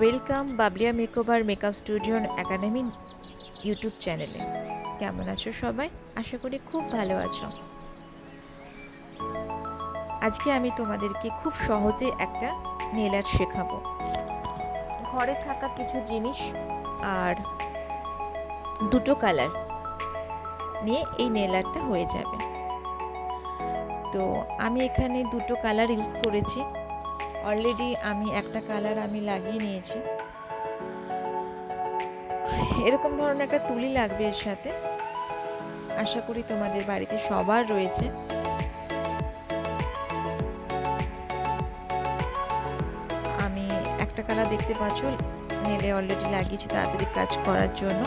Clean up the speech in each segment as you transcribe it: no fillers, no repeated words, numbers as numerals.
Welcome Babliya makeover makeup studio academy YouTube চ্যানেলে। কেমন আছো সবাই? আশা করি খুব ভালো আছো। আজকে আমি তোমাদেরকে খুব সহজে একটা নেল আর্ট শেখাবো। ঘরে থাকা কিছু জিনিস আর দুটো কালার নিয়ে এই নেল আর্টটা হয়ে যাবে। তো আমি এখানে দুটো কালার ইউজ করেছি। অলরেডি আমি একটা কালার লাগিয়ে নিয়েছি। এরকম ধরনের একটা তুলি লাগবে এর সাথে। আশা করি তোমাদের বাড়িতে সবার রয়েছে। আমি একটা কালার দেখতে পাচ্ছ নেলে অলরেডি লাগিয়েছি তাড়াতাড়ি কাজ করার জন্য,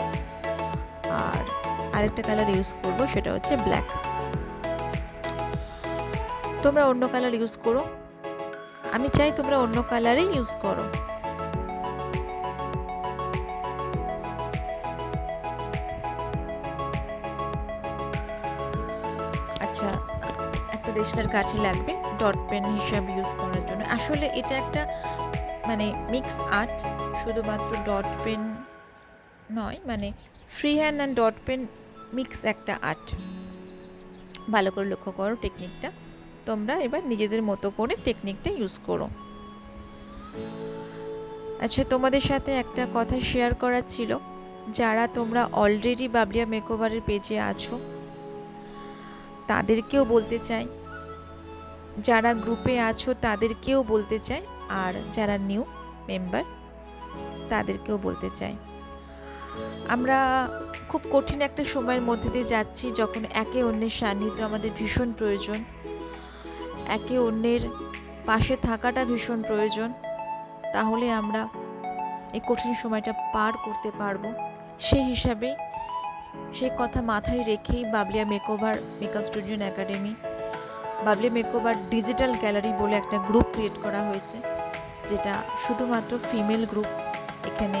আর আরেকটা কালার ইউজ করব, সেটা হচ্ছে ব্ল্যাক। তোমরা অন্য কালার ইউজ করো, আমি চাই তোমরা অন্য কালারই ইউজ করো। আচ্ছা, একটা দেশলার কাঠি লাগবে ডট পেন হিসাবে ইউজ করার জন্য। আসলে এটা একটা মিক্স আর্ট, শুধুমাত্র ডট পেন নয়, free hand and dot pen mix একটা আর্ট। ভালো করে লক্ষ্য করো টেকনিকটা। তোমরা এবার নিজেদের মতো করে টেকনিকটা ইউজ করো। আচ্ছা, তোমাদের সাথে একটা কথা শেয়ার করার ছিল। যারা তোমরা অলরেডি বাবলিয়া মেকওভারের পেজে আছো তাদেরকেও বলতে চাই, যারা গ্রুপে আছো তাদেরকেও বলতে চাই, আর যারা নিউ মেম্বার তাদেরকেও বলতে চাই। আমরা খুব কঠিন একটা সময়ের মধ্যে দিয়ে যাচ্ছি, যখন একে অন্যের সান্নিধ্য আমাদের ভীষণ প্রয়োজন, একে অন্যের পাশে থাকাটা ভীষণ প্রয়োজন। তাহলে আমরা এই কঠিন সময়টা পার করতে পারবো। সেই হিসাবেই, সেই কথা মাথায় রেখেই Babliya makeover makeup studio academy, Babliya makeover digital gallery বলে একটা গ্রুপ ক্রিয়েট করা হয়েছে, যেটা শুধুমাত্র ফিমেল গ্রুপ। এখানে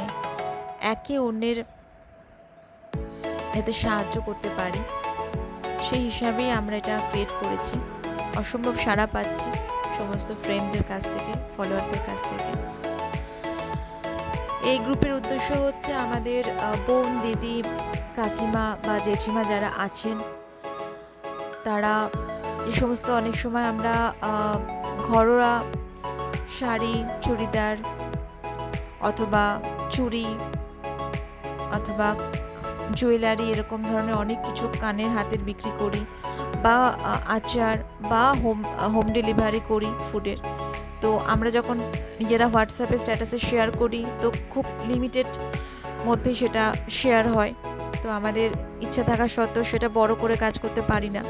একে অন্যের এতে সাহায্য করতে পারি, সেই হিসাবেই আমরা এটা ক্রিয়েট করেছি। অসম্ভব সাড়া পাচ্ছি সমস্ত ফ্রেন্ডদের কাছ থেকে, ফলোয়ারদের কাছ থেকে। এই গ্রুপের উদ্দেশ্য হচ্ছে আমাদের বোন, দিদি, কাকিমা বা জেঠিমা যারা আছেন, তারা এই সমস্ত অনেক সময় আমরা ঘরোয়া শাড়ি, চুড়িদার অথবা চুড়ি অথবা জুয়েলারি, এরকম ধরনের অনেক কিছু কানের হাতের বিক্রি করি, বা আচার বা হোম ডেলিভারি করি ফুডের। তো আমরা যখন নিজেরা হোয়াটসঅ্যাপে স্ট্যাটাসে শেয়ার করি, তো খুব লিমিটেড মধ্যে সেটা শেয়ার হয়। তো আমাদের ইচ্ছা থাকা সত্ত্বেও সেটা বড় করে কাজ করতে পারি না।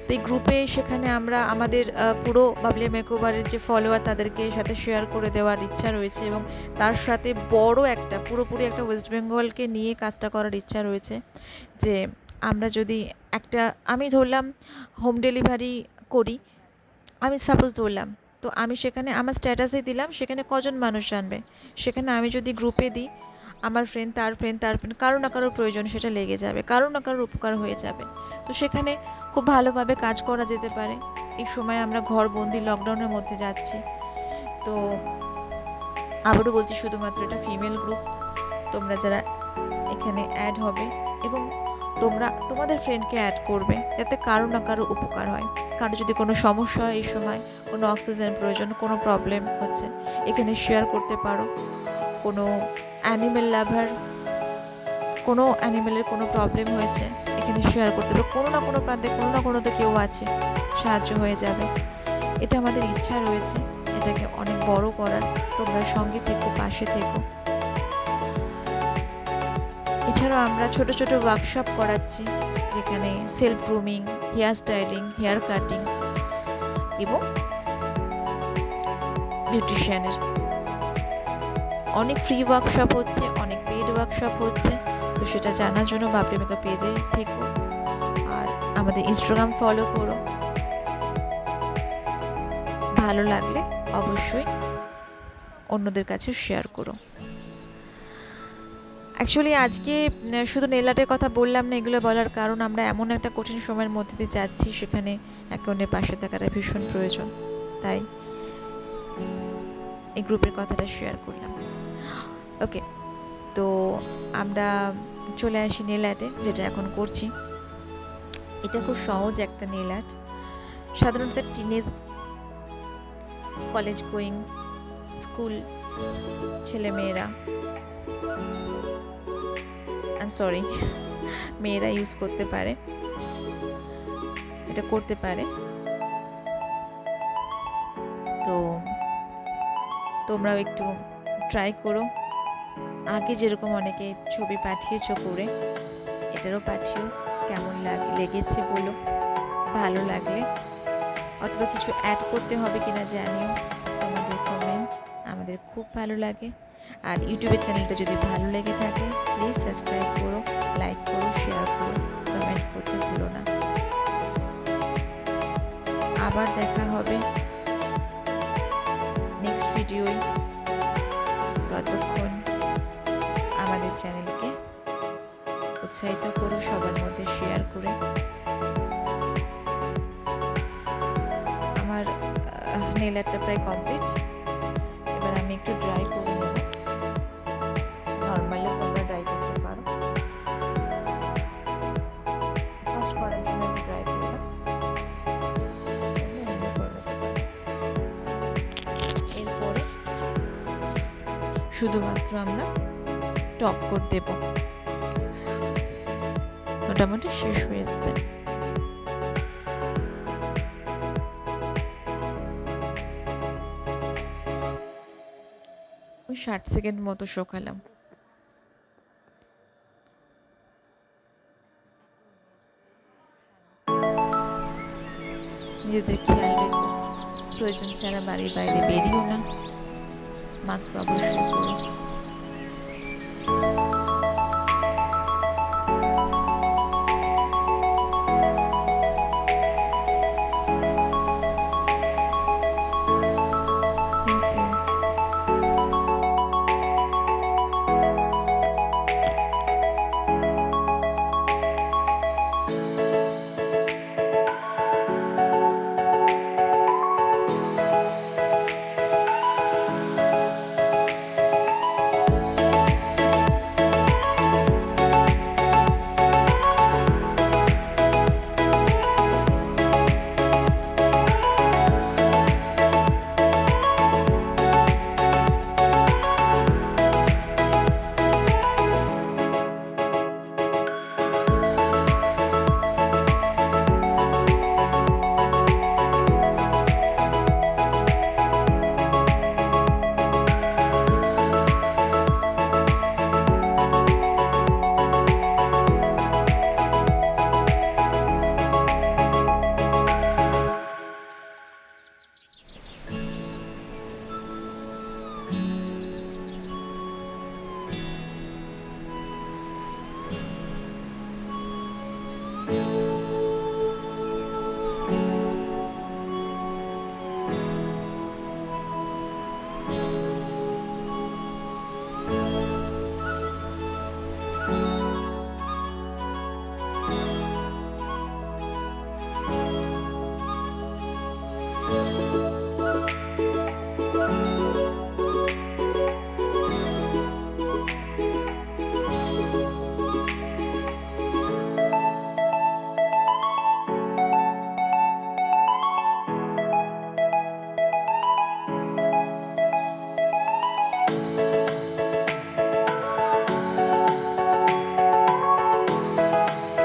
তো এই গ্রুপে সেখানে আমরা আমাদের পুরো বাবলিয়া মেকওভারের যে ফলোয়ার তাদেরকে সাথে শেয়ার করে দেওয়ার ইচ্ছা রয়েছে, এবং তার সাথে বড় একটা পুরোপুরি একটা ওয়েস্ট বেঙ্গলকে নিয়ে কাজটা করার ইচ্ছা রয়েছে। যে আমরা যদি আমি ধরলাম হোম ডেলিভারি করি, আমি সাপোজ ধরলাম, তো আমি সেখানে আমার স্ট্যাটাসে দিলাম, সেখানে কজন মানুষ জানবে? সেখানে আমি যদি গ্রুপে দিই, আমার ফ্রেন্ড, তার ফ্রেন্ড, তার ফ্রেন্ড, কারো না কারোর প্রয়োজন সেটা লেগে যাবে, কারো না কারোর উপকার হয়ে যাবে। তো সেখানে খুব ভালোভাবে কাজ করা যেতে পারে। এই সময় আমরা ঘরবন্দি লকডাউনের মধ্যে যাচ্ছি। তো আবারও বলছি, শুধুমাত্র এটা ফিমেল গ্রুপ। তোমরা যারা এখানে অ্যাড হবে, এবং তোমরা তোমাদের ফ্রেন্ডকে অ্যাড করবে, যাতে কারো না কারো উপকার হয়। কারো যদি কোনো সমস্যা হয়, এই সময় কোনো অক্সিজেন প্রয়োজন, কোনো প্রবলেম হচ্ছে, এখানে শেয়ার করতে পারো। কোনো অ্যানিমেল লাভার, কোনো অ্যানিমেলের কোনো প্রবলেম হয়েছে, এখানে শেয়ার করতে পারো। কোনো না কোনো প্রান্তে কোনো না কোনো তো কেউ আছে, সাহায্য হয়ে যাবে। এটা আমাদের ইচ্ছা রয়েছে এটাকে অনেক বড় করার। তোমরা সঙ্গে থেকো, পাশে থেকো। এছাড়াও আমরা ছোট ছোট ওয়ার্কশপ করাচ্ছি, যেখানে self grooming, hair styling, hair cutting এবং বিউটিশিয়ানের অনেক ফ্রি ওয়ার্কশপ হচ্ছে, অনেক পেইড ওয়ার্কশপ হচ্ছে। তো সেটা জানার জন্য বাবলি মেকআপ পেজে থেকো, আর আমাদের ইনস্টাগ্রাম ফলো করো। ভালো লাগলে অবশ্যই অন্যদের কাছে শেয়ার করো। অ্যাকচুয়ালি আজকে শুধু নেল আর্টের কথা বললাম না, এগুলো বলার কারণ আমরা এমন একটা কঠিন সময়ের মধ্যে দিয়ে যাচ্ছি, সেখানে একে অন্যের পাশে থাকাটা ভীষণ প্রয়োজন। তাই এই গ্রুপের কথাটা শেয়ার করলাম। ওকে, তো আমরা চলে আসি নেল আর্টে, যেটা এখন করছি। এটা খুব সহজ একটা নেল আর্ট। সাধারণত টিনেজ, কলেজ গোয়িং, স্কুল ছেলেমেয়েরা, সরি মেয়েরা ইউজ করতে পারে, এটা করতে পারে। তো তোমরাও একটু ট্রাই করো। আগে যেরকম অনেকে ছবি পাঠিয়েছো করে, এটারও পাঠিও, কেমন লেগেছে বলো, ভালো লাগলে। অথবা কিছু অ্যাড করতে হবে কিনা জানিও, তোমাদের কমেন্ট আমাদের খুব ভালো লাগে। আর ইউটিউবের চ্যানেলটা যদি ভালো লেগে থাকে প্লিজ সাবস্ক্রাইব করো, লাইক করো, শেয়ার করো, কমেন্ট করতে ভুলো না। আবার দেখা হবে নেক্সট ভিডিওয়। ততক্ষণ আমাদের চ্যানেলকে উৎসাহিত করো, সবার মধ্যে শেয়ার করে। আমার নেল আর্টটা প্রায় কমপ্লিট। এবার আমি একটু ড্রাই করে নেব। নর্মালি তোমরা ড্রাই করতে পারো, ফার্স্ট করার জন্য একটু ড্রাই করলাম। এরপরে শুধুমাত্র আমরা টপ কোট দেব। মোটামুটি শেষ হয়ে এসছে। ওই 60 সেকেন্ড মতো শোকালাম। নিজেদের খেয়াল রেখো, প্রয়োজন ছাড়া বাড়ির বাইরে বেরিও না, মাস্ক অবশ্যই করো।